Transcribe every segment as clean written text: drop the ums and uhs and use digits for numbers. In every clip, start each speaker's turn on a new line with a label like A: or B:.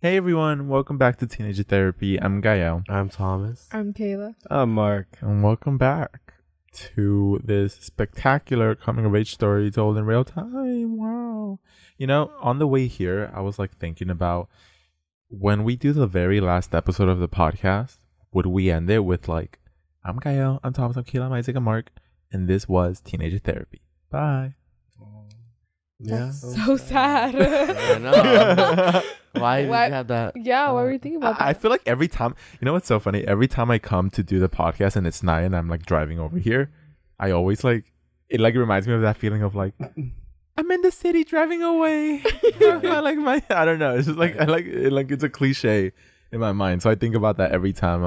A: Hey everyone, welcome back to Teenager Therapy. I'm Gael.
B: I'm Thomas.
C: I'm Kayla.
B: I'm Mark.
A: And welcome back to this spectacular coming of age story told in real time. Wow. You know, on the way here, I was like thinking about when we do the very last episode of the podcast, would we end it with like, I'm Gael, I'm Thomas, I'm Kayla, I'm Isaac, I'm Mark, and this was Teenager Therapy. Bye.
C: That's so sad.
B: I know. Why did you have that?
C: Yeah, why were you thinking about that?
A: I feel like every time, you know what's so funny? Every time I come to do the podcast and it's night and I'm like driving over here, I always like, it like reminds me of that feeling of like, I'm in the city driving away. I don't know. It's just like, I like it, like it's a cliche in my mind. So I think about that every time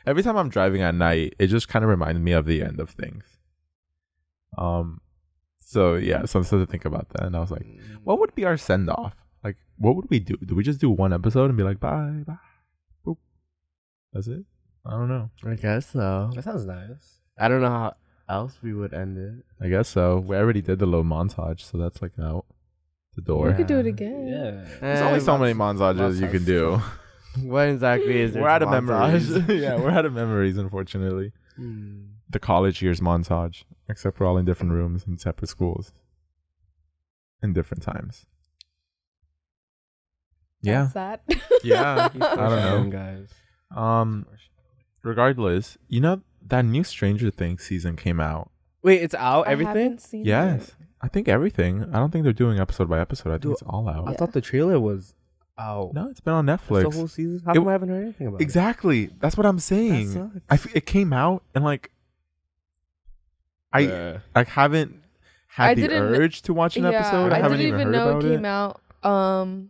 A: every time I'm driving at night, it just kind of reminds me of the end of things. So yeah, so I started to think about that and I was like, what would be our send off? Like, what would we do? Do we just do one episode and be like, bye, bye, boop? That's it? I don't know.
B: I guess so. That sounds nice. I don't know how else we would end it.
A: I guess so. We already did the little montage, so that's like out the door.
C: We could do it again.
B: Yeah.
A: There's only so many montages you can do.
B: What exactly is it?
A: We're out of memories. Yeah, we're out of memories, unfortunately. The college years montage, except we're all in different rooms in separate schools in different times. Yeah.
C: That's sad.
A: Yeah. I don't know,
B: guys.
A: Regardless, you know that new Stranger Things season came out.
B: Wait, it's out?
C: I
B: Everything?
C: haven't seen
A: Yes.
C: it.
A: I think everything. I don't think they're doing episode by episode. I think it's all out.
B: I thought the trailer was out.
A: No, it's been on
B: That's
A: Netflix.
B: the whole season? How come I haven't heard anything about
A: Exactly. That's what I'm saying.
B: That sucks.
A: It came out and like I haven't
C: I
A: had the
C: didn't-
A: urge to watch an episode. I
C: I
A: haven't
C: didn't
A: even
C: even
A: heard
C: know
A: about
C: it came out.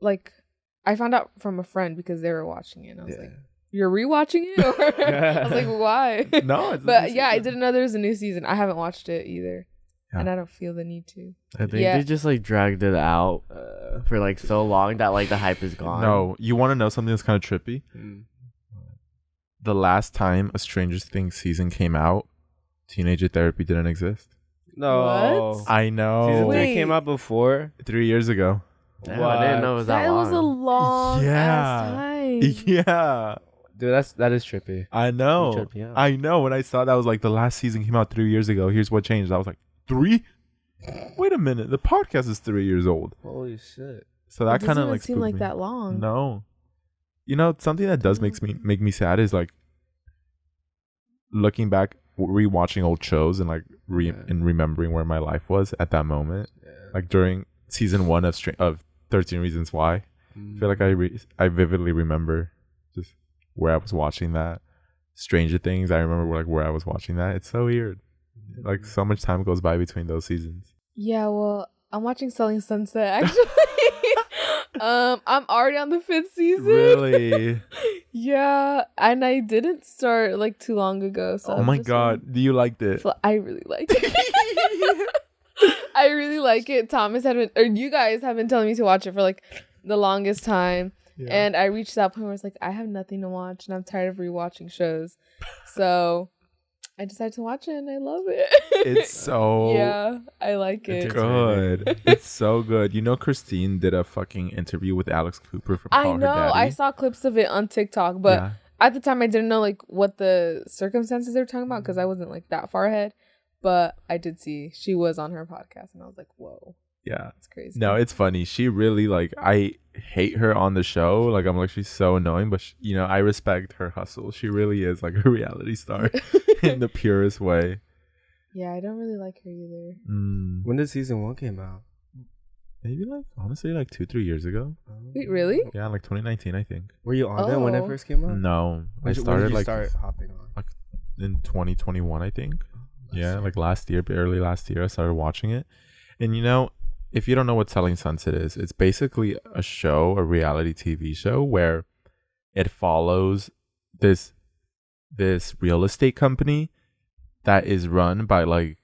C: Like, I found out from a friend because they were watching it, and I was like, "You're rewatching it?" Or I was like, "Why?"
A: No, it's
C: but yeah, I didn't know there was a new season. I haven't watched it either, and I don't feel the need to.
B: I think they just like dragged it out for like so long that like the hype is gone.
A: No, you want to know something that's kind of trippy? The last time a Stranger Things season came out, Teenager Therapy didn't exist.
B: No.
C: What?
A: I know.
B: Season 3
C: Wait.
B: came out before.
A: 3 years ago.
B: Damn, I didn't know it was that long.
C: was a long
A: Yeah.
C: ass time.
A: Yeah.
B: Dude, that is trippy.
A: I know.
B: You tripped me out.
A: I know. When I saw that, I was like, the last season came out 3 years ago. Here's what changed. I was like, 3? Wait a minute. The podcast is 3 years old.
B: Holy shit.
A: So that
C: It
A: kind of
C: doesn't
A: like
C: seem
A: spooked
C: like
A: me.
C: that long.
A: No. You know, something that does make me sad is like looking back, rewatching old shows and like and remembering where my life was at that moment.
B: Yeah.
A: Like during season 1 of 13 Reasons Why. I feel like I vividly remember just where I was watching that. Stranger Things, I remember like where I was watching that. It's so weird. Like so much time goes by between those seasons.
C: Yeah, well, I'm watching Selling Sunset actually. I'm already on the 5th season.
A: Really?
C: Yeah, and I didn't start like too long ago. So
A: Oh my god, do you like it?
C: I really like it. I really like it. Thomas you guys have been telling me to watch it for like the longest time.
A: Yeah.
C: And I reached that point where it's like, I have nothing to watch and I'm tired of rewatching shows. So I decided to watch it and I love it.
A: It's so
C: yeah, I like it.
A: good. It's so good. You know, Christine did a fucking interview with Alex Cooper from
C: I
A: Call Her
C: know.
A: Daddy.
C: I saw clips of it on TikTok, but
A: Yeah.
C: at the time I didn't know like what the circumstances they were talking about because I wasn't like that far ahead. But I did see she was on her podcast and I was like, whoa.
A: Yeah.
C: It's crazy.
A: No, it's funny. She really like, I hate her on the show. Like, I'm like, she's so annoying, but you know, I respect her hustle. She really is like a reality star in the purest way.
C: Yeah, I don't really like her either.
B: When did season 1 came out?
A: Maybe like, honestly, like 2-3 years ago.
C: Wait, really?
A: Yeah, like 2019, I think.
B: Were you on it when it
C: Oh.
B: first came out?
A: No,
B: When
A: I
B: did
A: started
B: you
A: like
B: start hopping on?
A: in 2021, I think. Yeah, like last year, early last year, I started watching it. And you know, if you don't know what Selling Sunset is, it's basically a show, a reality TV show where it follows this real estate company that is run by like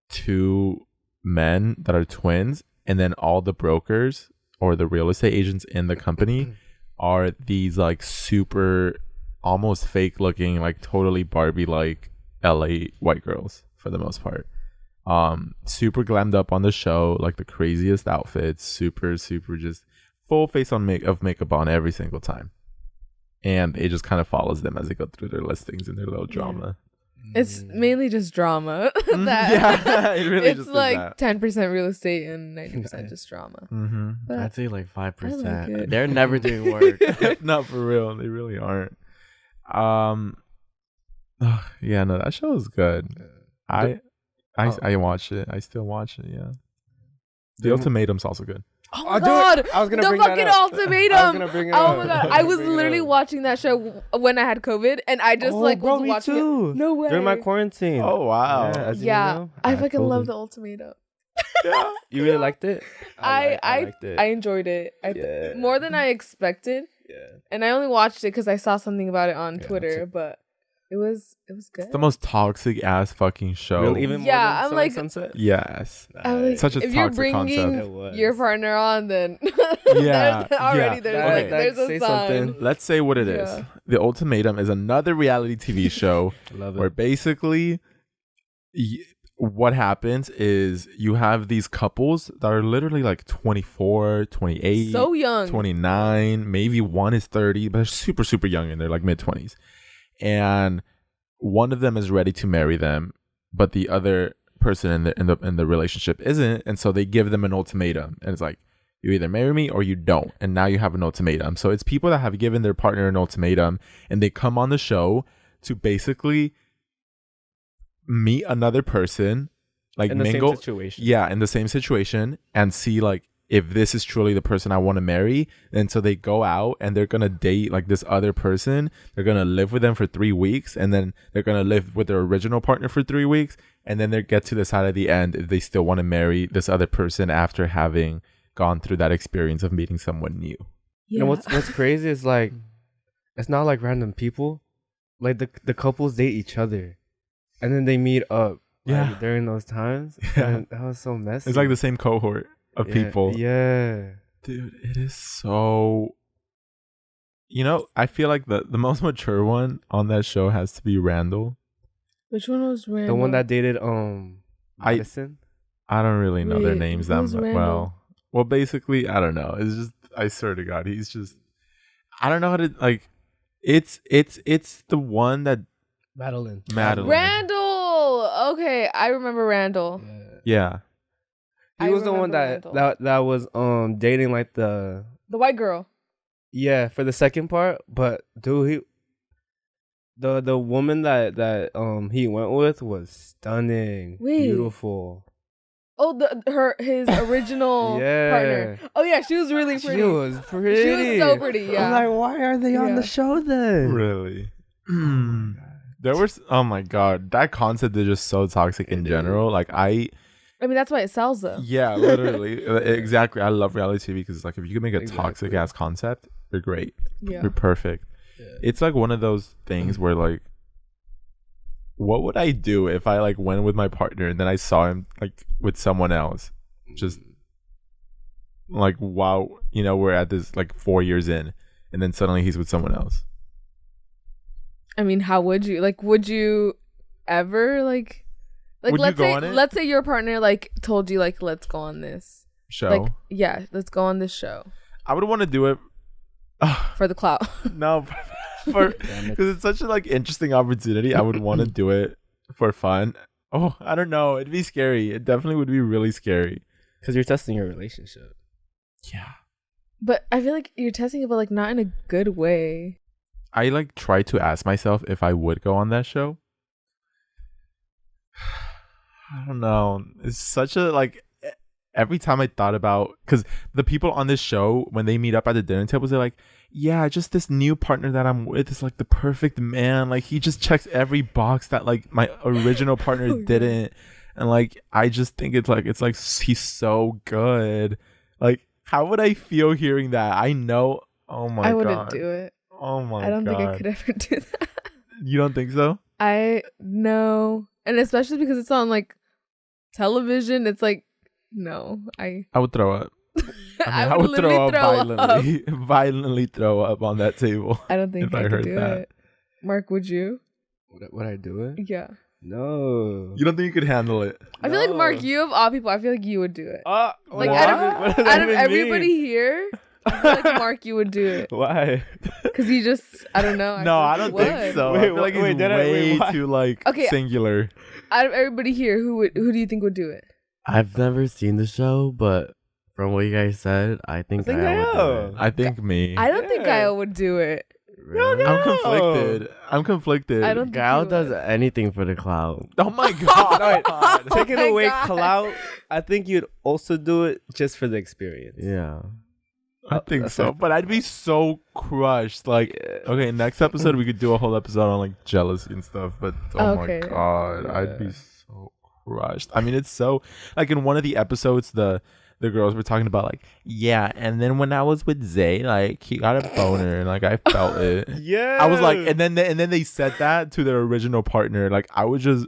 A: 2 men that are twins, and then all the brokers or the real estate agents in the company are these like super almost fake looking, like totally Barbie like LA white girls for the most part. Super glammed up on the show, like the craziest outfits, super just full face of makeup on every single time, and it just kind of follows them as they go through their listings and their little drama.
C: It's mainly just drama.
A: Yeah, it really
C: it's
A: just is
C: like
A: that.
C: 10% real estate and 90% just drama.
A: Mm-hmm.
C: But
B: I'd say like 5%.
C: I like it.
B: They're never doing work.
A: Not for real. They really aren't. Yeah, no, that show is good. I watched it. I still watch it. Yeah. The Ultimatum's also good.
C: Oh my
D: Dude,
C: god!
D: I was gonna
C: The
D: bring that
C: fucking
D: up.
C: ultimatum!
D: I was gonna bring it
C: Oh
D: up.
C: my god!
D: I
C: I
D: was
C: was
D: gonna bring it
C: literally
D: up.
C: watching that show when I had COVID, and I just was
D: me
C: watching
D: too.
C: it. No way!
D: During my quarantine.
A: Oh wow.
D: Yeah, as you
C: Yeah,
D: know,
C: I
D: had
C: fucking love
D: COVID.
C: the ultimatum.
A: Yeah.
D: You really liked it?
C: I
D: liked it.
C: I enjoyed it.
D: Yeah.
C: More than I expected,
D: yeah.
C: and I only watched it because I saw something about it on
D: Yeah,
C: Twitter. But it was good.
A: It's the most toxic ass fucking show.
D: Really, even
C: Yeah,
D: more than
C: I'm
D: Selling
C: like-
D: Sunset?
A: Yes.
C: I'm like,
A: Such a
C: if you're
A: toxic
C: bringing
A: concept.
D: It was.
C: your partner on, then
A: Yeah,
C: already
A: yeah.
C: there's
A: Okay.
C: like there's a
D: Say
C: sign.
D: something.
A: Let's say what it is.
C: Yeah.
A: The Ultimatum is another reality TV show
D: Love
A: where
D: it.
A: basically what happens is you have these couples that are literally like 24, 28,
C: So young.
A: 29, maybe one is 30, but they're super, super young and they're like mid-20s. And one of them is ready to marry them, but the other person in the relationship isn't, and so they give them an ultimatum. And it's like, you either marry me or you don't. And now you have an ultimatum. So it's people that have given their partner an ultimatum, and they come on the show to basically meet another person, like
D: In the
A: mingle,
D: same situation.
A: yeah, in the same situation, and see like if this is truly the person I want to marry. And so they go out and they're gonna date like this other person. They're gonna live with them for 3 weeks, and then they're gonna live with their original partner for 3 weeks, and then they get to decide at the end if they still want to marry this other person after having gone through that experience of meeting someone new.
D: You know what's crazy is like, it's not like random people. Like the couples date each other, and then they meet up.
A: Yeah.
D: Like, during those times.
A: Yeah.
D: And that was so messy.
A: It's like the same cohort of
D: Yeah,
A: people.
D: Yeah.
A: Dude, it is so... You know, I feel like the most mature one on that show has to be Randall.
C: Which one was Randall?
D: The one that dated Madison.
A: I don't really know their
C: Wait,
A: names that
C: who's Randall?
A: well. Well, basically, I don't know. It's just, I swear to God, he's just... I don't know how to, like... It's the one that...
D: Madeline.
C: Randall. Okay, I remember Randall.
A: Yeah.
D: He
C: I
D: was the one
C: remember
D: that was dating like the
C: white girl.
D: for the second part, but dude, the woman that he went with was stunning,
C: Wait.
D: beautiful.
C: Oh, his original
D: Yeah.
C: partner. Oh yeah, she was really pretty.
D: She was pretty.
C: She was so pretty. Yeah.
D: I'm like, why are they on
C: Yeah.
D: the show then?
A: Really? There was... Oh my God. That concept is just so toxic in general. Like,
C: I mean, that's why it sells though.
A: Yeah, literally. Exactly. I love reality TV because, like, if you can make a
D: Exactly.
A: toxic ass concept, you're great.
C: Yeah.
A: You're perfect.
D: Yeah.
A: It's like one of those things where, like, what would I do if I like went with my partner and then I saw him like with someone else? Just like, wow, you know, we're at this like 4 years in, and then suddenly he's with someone else.
C: I mean, how would you? Like, would you ever like
A: Would you
C: let's
A: go
C: say
A: on it?
C: let's say your partner like told you like let's go on this.
A: Show.
C: Like, yeah, let's go on this show
A: I would want to do it.
C: for the clout.
A: No, because it's such a like interesting opportunity. I would want to do it for fun. Oh, I don't know. It'd be scary. It definitely would be really scary.
D: Because you're testing your relationship.
A: Yeah.
C: But I feel like you're testing it, but like not in a good way.
A: I like try to ask myself if I would go on that show. I don't know. It's such a like every time I thought about, because the people on this show, when they meet up at the dinner tables, they're like, yeah, just this new partner that I'm with is like the perfect man. Like he just checks every box that like my original partner
C: Oh, yeah.
A: didn't. And like I just think it's like he's so good. Like how would I feel hearing that? I know. Oh my god.
C: I wouldn't do it.
A: Oh my god.
C: I don't think I could ever do that.
A: You don't think so?
C: I no, and especially because it's on like television. It's like no,
A: I would throw up.
C: I would literally throw
A: violently, violently throw up on that table.
C: I don't think
A: if
C: I
A: I
C: could
A: heard
C: do
A: that.
C: it. Mark, would you?
D: Would I do it?
C: Yeah.
D: No.
A: You don't think you could handle it?
C: I feel like Mark,
D: No.
C: you of all people, I feel like you would do it.
D: Like
C: Like
D: what?
C: out
D: What
C: of,
D: does that
C: out of
D: even
C: everybody
D: mean?
C: here, I feel like Mark, you would do it
D: Why?
C: because you just I don't know.
A: No, I
C: feel
A: don't
C: like
A: think
C: you
A: so.
D: Wait,
A: I feel like
D: wait,
A: it's
D: did I- wait,
A: way
D: why?
A: too like
C: Okay.
A: singular.
C: Out of everybody here, who do you think would do it?
B: I've never seen the show, but from what you guys said, I think
D: I think
B: I would do
D: Gael.
B: it.
A: I think me.
C: I don't think
D: Yeah.
C: Gael would do it.
B: Really?
A: I'm conflicted. I'm conflicted.
C: I don't think
B: Gael
C: he
B: does
C: would.
B: anything for the clout.
A: Oh my god.
D: Taking
C: my
D: away
C: God.
D: clout, I think you'd also do it just for the experience.
B: Yeah.
A: I think
D: That's
A: so,
D: it.
A: but I'd be so crushed. Like, okay, next episode we could do a whole episode on like jealousy and stuff. But oh
C: Okay.
A: my god, I'd be
D: Yeah.
A: so crushed. I mean, it's so like in one of the episodes, the girls were talking about like, yeah, and then when I was with Zay, like he got a boner and like I felt it.
D: Yeah.
A: I was like, and then they said that to their original partner. Like I would just,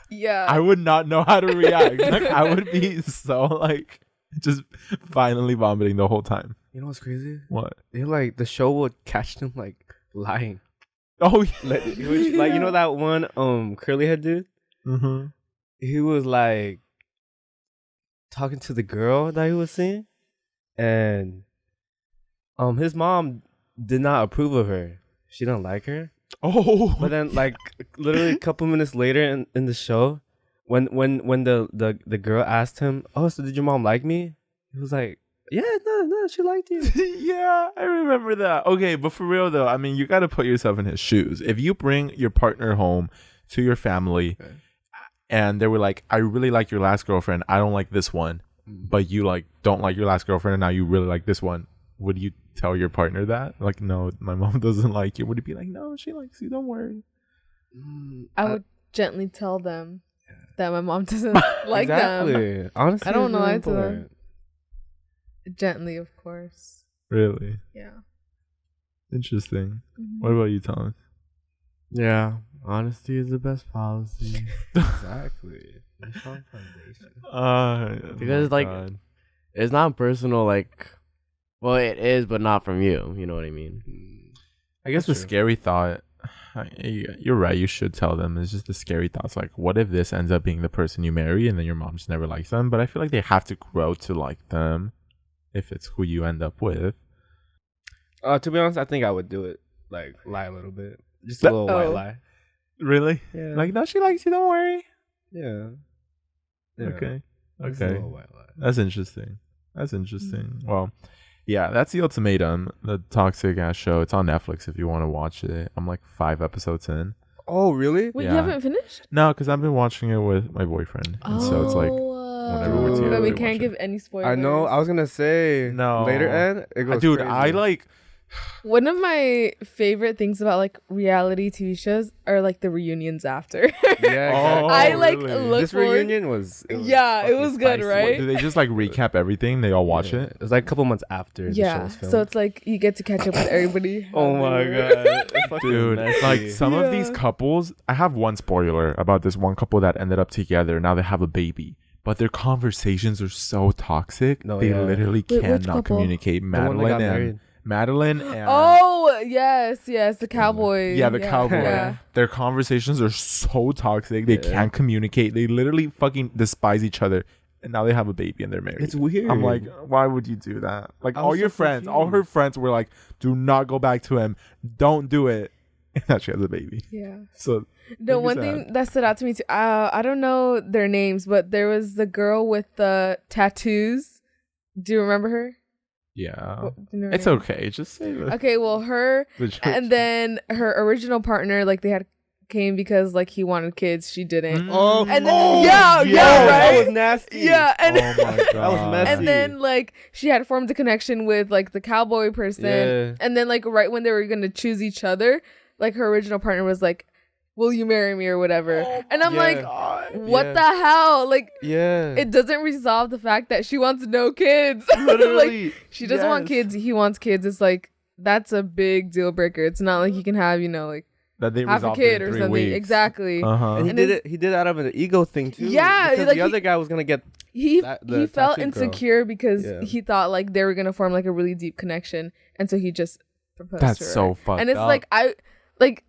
C: Yeah.
A: I would not know how to react. Like I would be so like just finally vomiting the whole time.
D: You know what's crazy?
A: What?
D: They like the show would catch them like lying.
A: Oh yeah.
D: Like, like you know that one curly head dude?
A: Mm-hmm.
D: He was like talking to the girl that he was seeing, and his mom did not approve of her. She didn't like her.
A: Oh.
D: But then like literally a couple minutes later in the show, when the girl asked him, "Oh, so did your mom like me?" He was like, "Yeah, no, she liked you."
A: Yeah, I remember that. Okay, but for real though, I mean, you got to put yourself in his shoes. If you bring your partner home to your family,
D: Okay.
A: and they were like, "I really like your last girlfriend. I don't like this one," but you like don't like your last girlfriend, and now you really like this one. Would you tell your partner that? Like, no, my mom doesn't like you. Would it be like, no, she likes you. Don't worry.
C: I would gently tell them that my mom doesn't like them.
D: Exactly. Honestly,
C: I don't
D: it's
C: know
D: really
C: why to them.
D: important.
C: Gently, of course.
A: Really
C: Yeah.
A: interesting.
C: Mhm.
A: What about you, Thomas?
B: Yeah. Honesty is the best policy.
D: Exactly. A strong foundation.
B: Because, like, it's not personal, like, well, it is, but not from you. You know what I mean?
A: I guess the
D: That's true.
A: scary thought, you're right, you should tell them. It's just the scary thoughts like, what if this ends up being the person you marry and then your mom just never likes them? But I feel like they have to grow to like them if it's who you end up with.
D: To be honest, I think I would do it. Like lie a little bit, just a little white
C: Oh.
D: lie.
A: Really?
D: Yeah.
A: Like, no, she likes you, don't worry.
D: yeah.
A: Okay.
D: Just a
A: Okay.
D: little white lie.
A: That's interesting. Well, yeah, that's The Ultimatum, the toxic ass show. It's on Netflix if you want to watch it. I'm like 5 episodes in.
D: Oh really?
C: Wait,
A: Yeah.
C: you haven't finished?
A: No, because I've been watching it with my boyfriend. And so it's like, whenever
D: we're together,
C: But we
A: we
C: can't
A: watch
C: give
A: it.
C: any spoilers.
D: I know. I was gonna say
A: No.
D: later end. It goes
A: dude,
D: crazy.
A: I like,
C: One of my favorite things about like reality TV shows are like the reunions after.
D: Yeah.
A: Oh,
D: Exactly.
C: I like
A: really?
C: look
D: This
C: forward.
D: reunion was.
C: Yeah, it
D: fucking
C: was good,
D: spicy.
C: right?
A: do they just like recap everything? They all watch
D: Yeah.
A: it?
D: It was like a couple months after the show
C: Yeah,
D: was filmed.
C: so it's like you get to catch up with everybody.
D: Oh
C: how
D: my
C: they were.
D: god, It's fucking
A: Dude,
D: messy.
A: like some of these
C: Yeah.
A: couples, I have one spoiler about this one couple that ended up together. Now they have a baby, but their conversations are so toxic.
D: No,
A: they
D: yeah.
A: literally
C: Wait, which
A: cannot
C: couple?
A: communicate.
D: The one that got married.
A: Madeline and
C: Oh yes, the cowboy.
A: yeah, the cowboy.
C: Yeah.
A: Their conversations are so toxic. They
D: Yeah.
A: can't communicate. They literally fucking despise each other. And now they have a baby and they're married.
D: It's weird.
A: I'm like, why would you do that? Like
D: I
A: all
D: was
A: your
D: so
A: friends, all her
D: confused.
A: friends were like, do not go back to him. Don't do it. And now she has a baby.
C: Yeah.
A: So
C: The
A: Make me
C: one
A: sad.
C: thing that stood out to me too, I don't know their names, but there was the girl with the tattoos. Do you remember her?
A: yeah.
C: What- do you know her
A: It's
C: name?
A: okay. Just say the,
C: Okay, well, her
A: the church.
C: and then her original partner, like they had came because like he wanted kids, she didn't.
D: Oh,
C: And then-
D: oh,
C: yeah,
D: that
C: right?
D: was nasty.
C: Yeah, and
A: Oh my god.
D: That was messy.
C: and then like she had formed a connection with like the cowboy person,
D: Yeah.
C: and then like right when they were gonna choose each other, like her original partner was like, "Will you marry me?" or whatever, and I'm
D: Yeah.
C: like, "What
D: Yeah.
C: the hell?" Like.
D: Yeah.
C: It doesn't resolve the fact that she wants no kids. like
A: Literally.
C: she doesn't want
A: yes.
C: kids, he wants kids. It's like that's a big deal breaker. It's not like you can have, like
A: That they
C: half a
A: resolved it
C: kid
A: in
C: or
A: 3
C: something.
A: weeks.
C: Exactly.
A: Uh-huh.
D: and he
C: and
D: did
C: it's-
D: it. He did it out of an ego thing too.
C: Yeah,
D: because
C: like
D: the other guy was gonna get.
C: He
D: the
C: he felt
D: tattooed girl.
C: insecure because
D: Yeah.
C: he thought like they were gonna form like a really deep connection, and so he just proposed
A: That's
C: to her.
A: so fucked
C: And it's
A: up.
C: like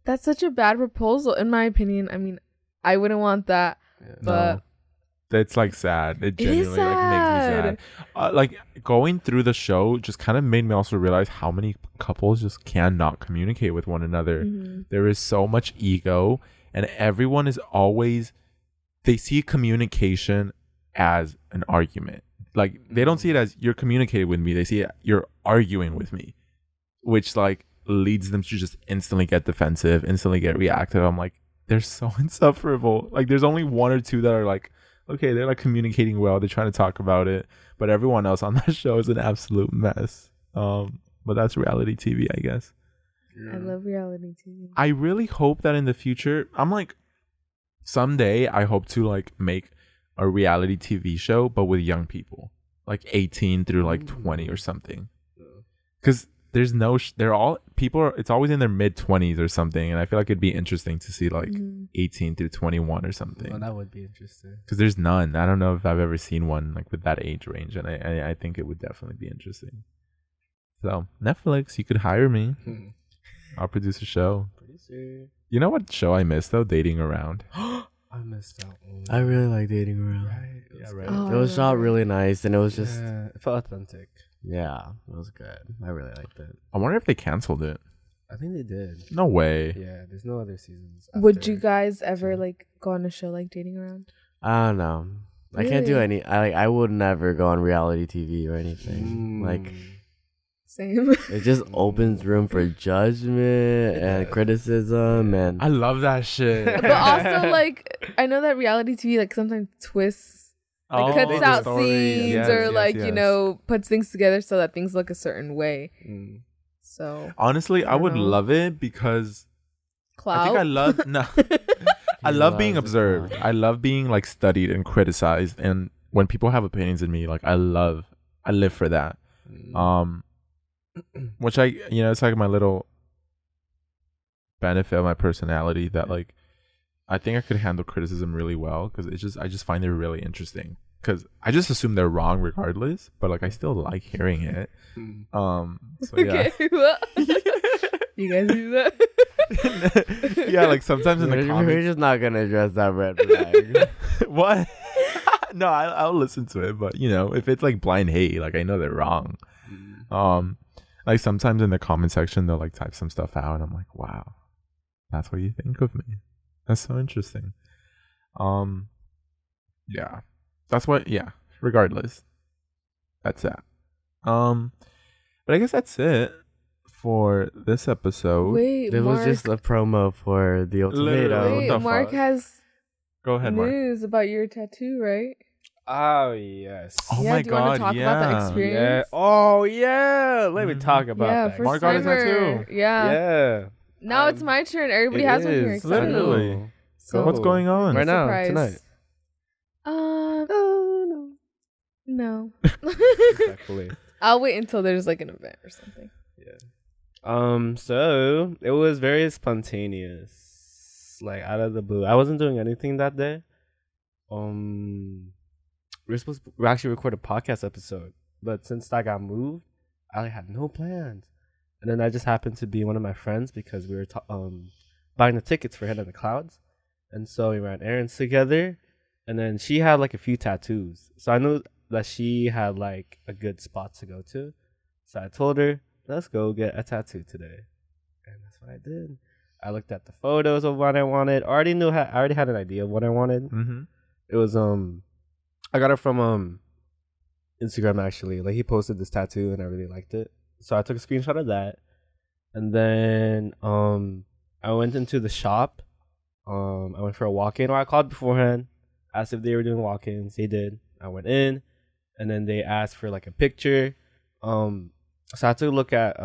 C: that's such a bad proposal in my opinion. I mean, I wouldn't want that, but
A: It's like sad. It
C: It is
A: genuinely like makes me sad. Like going through the show just kind of made me also realize how many couples just cannot communicate with one another.
C: Mhm.
A: There is so much ego, and everyone is always, they see communication as an argument. Like they don't see it as you're communicating with me. They see it, you're arguing with me, which like leads them to just instantly get defensive, instantly get reactive. I'm like, they're so insufferable. Like there's only one or two that are like, okay, they're like communicating well. They're trying to talk about it, but everyone else on that show is an absolute mess. But that's reality TV, I guess.
C: I love reality TV.
A: I really hope that in the future, I'm like, someday I hope to like make a reality TV show, but with young people, like 18 through like 20 or something. Because there's no, they're all people are, it's always in their mid 20s or something, and I feel like it'd be interesting to see like 18 through 21 or something.
D: Oh, that would be interesting.
A: Because there's none. I don't know if I've ever seen one like with that age range, and I think it would definitely be interesting. So Netflix, you could hire me. I'll produce a show.
D: Producer.
A: You know what show I missed though? Dating Around.
D: I missed that one.
B: I really like Dating Around.
D: Right. Yeah, right.
C: Oh,
B: It was shot really nice, and it was just
D: Yeah, it felt authentic.
B: yeah, it was good. I really liked it.
A: I wonder if they canceled it.
D: I think they did.
A: No way.
D: Yeah, there's no other seasons.
C: Would
D: after.
C: you guys ever like go on a show like Dating Around?
B: I don't know. I can't do
C: Really?
B: any. I would never go on reality TV or anything. Like
C: Same.
B: it just opens room for judgment and criticism, and
A: I love that shit.
C: But also, like, I know that reality TV like sometimes twists, like
A: Oh,
C: cuts
A: the
C: out
A: story.
C: scenes
A: Yes,
C: or
A: yes,
C: like you
A: yes.
C: know puts things together so that things look a certain way.
D: Mm.
C: So
A: Honestly, I
C: don't
A: would
C: know.
A: love it because
C: clout.
A: I think I love no. I
B: He
A: love being
B: loves the
A: observed.
B: clout.
A: I love being like studied and criticized, and when people have opinions in me, like I live for that. Which it's like my little benefit of my personality that like I think I could handle criticism really well because I just find it really interesting because I just assume they're wrong regardless, but like I still like hearing it. So yeah.
C: Okay, well, you guys do that.
A: Yeah, like sometimes in the
B: we're
A: comments.
B: just not gonna address that red flag.
A: What? No, I'll listen to it, but if it's like blind hate, like I know they're wrong. Like sometimes in the comment section they'll like type some stuff out, and I'm like, wow, that's what you think of me. That's so interesting. Yeah, that's what. Yeah, regardless, that's that. But I guess that's it for this episode.
C: Wait,
B: It was
C: Mark.
B: just a promo for the
A: Literally.
B: ultimatum.
A: What
C: Wait,
A: the
C: Mark
A: fuck?
C: has
A: Go ahead, Mark.
C: news about your tattoo, right?
D: Oh yes.
A: Oh
C: yeah,
A: my
C: do you want
A: God,
C: to talk about
A: yeah.
C: that
D: Yeah.
C: experience?
D: Oh yeah. Let me
A: Mhm.
D: talk about
C: Yeah,
D: that.
C: first
A: Mark got a
C: timer.
A: tattoo.
C: Yeah.
D: Yeah.
C: Now it's my turn. Everybody
D: It
C: has one here
D: is,
C: except me.
A: literally.
C: So
A: What's going on?
D: Right now,
C: surprise.
D: tonight.
C: No.
D: Respectfully.
C: I'll wait until there's like an event or something.
D: So it was very spontaneous, like out of the blue. I wasn't doing anything that day. We're actually record a podcast episode, but since I got moved, I had no plans. And then I just happened to be one of my friends because we were buying the tickets for Head in the Clouds, and so we ran errands together. And then she had like a few tattoos, so I knew that she had like a good spot to go to. So I told her, let's go get a tattoo today. And that's what I did. I looked at the photos of what I wanted. I already had an idea of what I wanted.
A: Mm-hmm.
D: It was I got it from Instagram actually. Like he posted this tattoo and I really liked it. So I took a screenshot of that. And then I went into the shop. I went for a walk-in, or I called beforehand, asked if they were doing walk-ins. They did. I went in, and then they asked for like a picture. So I took a look at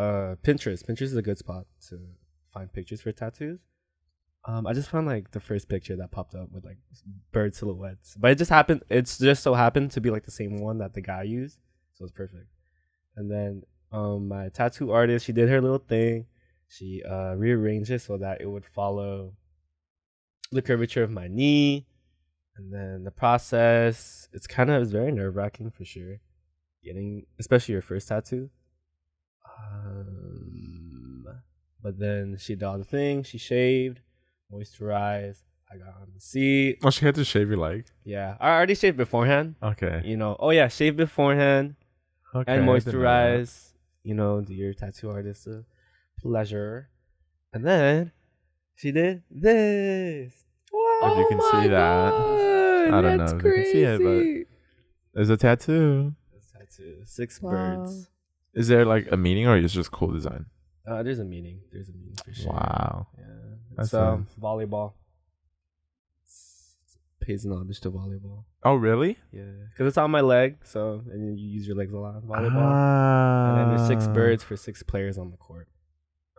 D: Pinterest. Pinterest is a good spot to find pictures for tattoos. I just found like the first picture that popped up with like bird silhouettes, but it's just so happened to be like the same one that the guy used, so it's perfect. And then my tattoo artist, she did her little thing. She rearranged it so that it would follow the curvature of my knee. And then the process, it's very nerve-wracking for sure, getting especially your first tattoo. But then she did all the things. She shaved, moisturized. I got on the seat.
A: Oh, she had to shave your leg.
D: Yeah, I already shaved beforehand.
A: Okay.
D: You know, shave beforehand
A: Okay.
D: and
A: I didn't know that.
D: moisturize. You know, do your tattoo artist a pleasure. And then she did this.
A: If you can see that. I don't know if you can see it, but there's a tattoo.
D: Tattoo. 6
C: Wow.
D: birds.
A: Is there like a meaning or is it just cool design?
D: There's a meaning. There's a meaning for sure.
A: Wow.
D: Yeah.
A: That's
D: So volleyball. Pays an homage to volleyball.
A: Oh, really?
D: Yeah, because it's on my leg, so and you use your legs a lot in volleyball. And then there's 6 birds for 6 players on the court.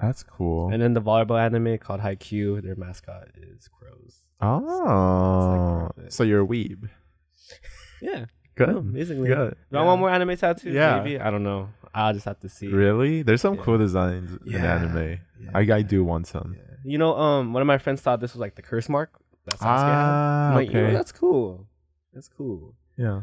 A: That's cool.
D: And then the volleyball anime called Haikyuu, their mascot is crows.
A: Oh,
D: It's like
A: so you're a weeb.
D: Yeah,
A: Good.
D: no, basically.
A: Good.
D: Do I want more anime tattoos?
A: Yeah.
D: Maybe. I don't know. I'll just have to see.
A: Really? There's some
D: Yeah.
A: cool designs in
D: Yeah.
A: anime.
D: Yeah.
A: I do want some.
D: Yeah. You know, one of my friends thought this was like the curse mark that Sasuke had.
A: Ah,
D: I'm like, you know,
A: okay.
D: that's cool. That's cool.
A: Yeah.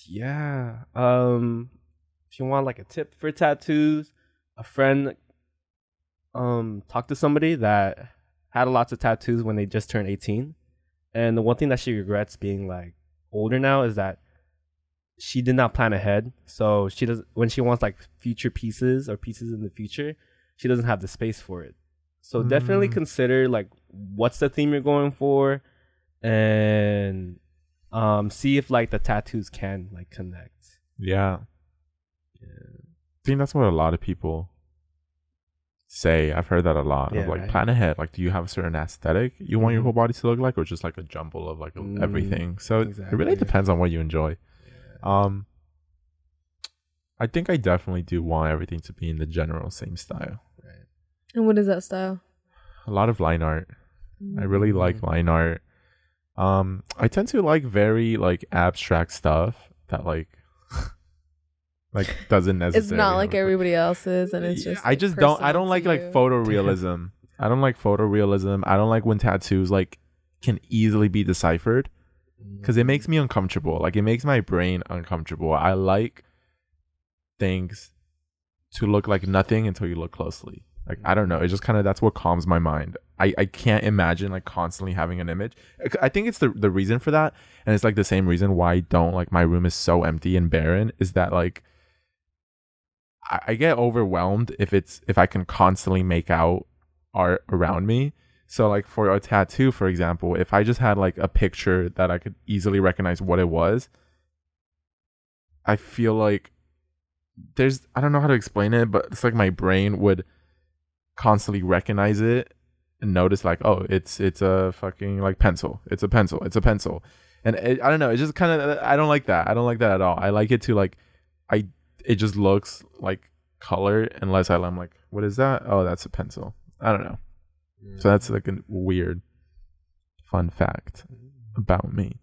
D: Yeah. If you want like a tip for tattoos, a friend talked to somebody that had lots of tattoos when they just turned 18. And the one thing that she regrets being like older now is that she did not plan ahead. So she does when she wants like future pieces or pieces in the future, she doesn't have the space for it. So definitely consider like what's the theme you're going for, and see if like the tattoos can like connect.
A: Yeah. I think that's what a lot of people say. I've heard that a lot.
D: Yeah,
A: of like
D: right.
A: plan ahead. Like, do you have a certain aesthetic you want your whole body to look like, or just like a jumble of like everything? So it really
D: Exactly.
A: depends on what you enjoy. I think I definitely do want everything to be in the general same style.
D: Right.
C: And what is that style?
A: A lot of line art. I really like line art. I tend to like very like abstract stuff that like doesn't necessarily.
C: It's not like
A: have a-
C: everybody else's, and it's
A: Yeah,
C: just.
A: I
C: like,
A: just don't. I
C: personal
A: don't
C: to
A: like
C: you.
A: photorealism. I don't like photorealism. I don't like when tattoos like can easily be deciphered because it makes me uncomfortable. Like it makes my brain uncomfortable. I like things to look like nothing until you look closely. Like I don't know. It just kind of that's what calms my mind. I can't imagine like constantly having an image. I think it's the reason for that, and it's like the same reason why I don't like my room is so empty and barren. Is that like I get overwhelmed if I can constantly make out art around me. So like for a tattoo, for example, if I just had like a picture that I could easily recognize what it was, I feel like I don't know how to explain it, but it's like my brain would constantly recognize it and notice like, oh, it's a fucking like pencil. It's a pencil. It's a pencil. And I don't know. It's just kind of, I don't like that. I don't like that at all. I like it to like, it just looks like color unless I'm like, what is that? Oh, that's a pencil. I don't know. So that's like a weird fun fact about me.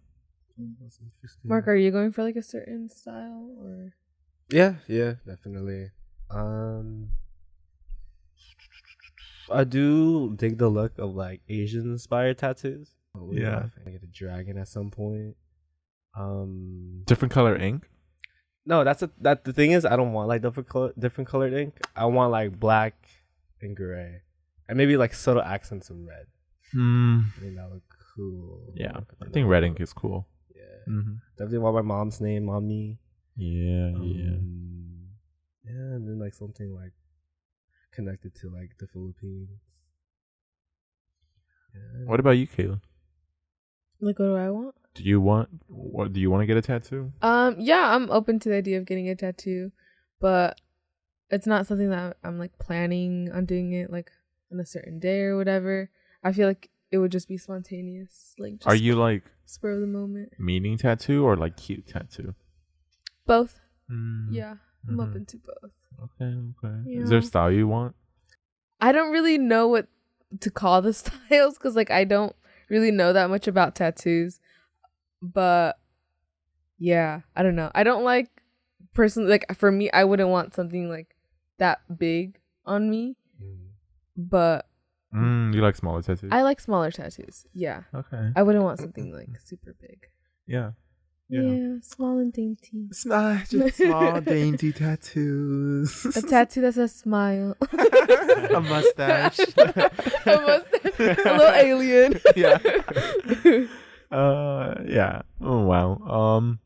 C: Mark, are you going for like a certain style or?
D: Yeah, definitely. I do dig the look of like Asian inspired tattoos.
A: Yeah.
D: I get a dragon at some point.
A: Different color ink.
D: No, the thing is I don't want like different colored ink. I want like black and gray. And maybe like subtle accents of red. I think that would cool.
A: Yeah. I think red ink is cool.
D: Yeah. Definitely want my mom's name, mommy.
A: Yeah.
D: Yeah, and then like something like connected to like the Philippines. Yeah.
A: What about you, Kayla?
C: Like, what do I want?
A: Do you want to get a tattoo?
C: Yeah, I'm open to the idea of getting a tattoo, but it's not something that I'm like planning on doing it like on a certain day or whatever. I feel like it would just be spontaneous. Like, just
A: Are you like
C: spur of the moment?
A: meaning tattoo or like cute tattoo?
C: Both.
A: Mm.
C: Yeah, I'm open to both.
A: Okay.
C: Yeah.
A: Is there a style you want?
C: I don't really know what to call the styles because like I don't really know that much about tattoos, but yeah, I don't know. I don't like personally, like for me, I wouldn't want something like that big on me, but
A: You like smaller tattoos?
C: I like smaller tattoos. Yeah,
A: Okay.
C: I wouldn't want something like super big.
A: Yeah.
C: Yeah, small and dainty.
A: It's not just small, dainty tattoos.
C: A tattoo that says smile.
A: A mustache.
C: A little alien.
A: Yeah. Yeah. Oh wow.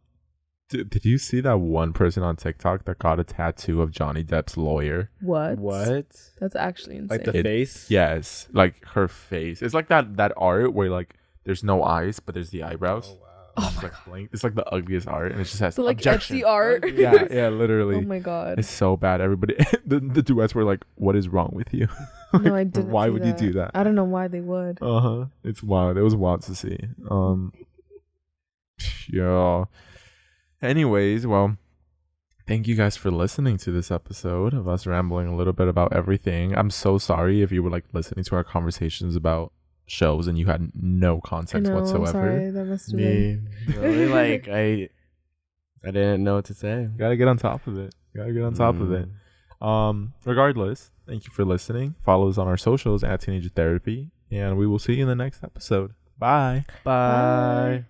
A: Did you see that one person on TikTok that got a tattoo of Johnny Depp's lawyer?
C: What?
D: What?
C: That's actually insane.
D: Like the face?
A: Yes, like her face. It's like that art where like there's no eyes, but there's the eyebrows.
D: Oh, wow.
A: It's like blank. It's like the ugliest art, and it just has
C: So like
A: objection.
C: Etsy art.
A: Yeah, literally.
C: Oh my god.
A: It's so bad. Everybody, the duets were like, "What is wrong with you?
C: No, I didn't.
A: Why
C: see
A: would you do that?"
C: I don't know why they would.
A: It's wild. It was wild to see. Yeah. Anyways, well, thank you guys for listening to this episode of us rambling a little bit about everything. I'm so sorry if you were like listening to our conversations about shows and you had no context whatsoever.
C: I'm sorry. That must have been.
B: Me, really, like I didn't know what to say.
A: Gotta get on top of it. Regardless, thank you for listening. Follow us on our socials at Teenager Therapy, and we will see you in the next episode. Bye.
B: Bye.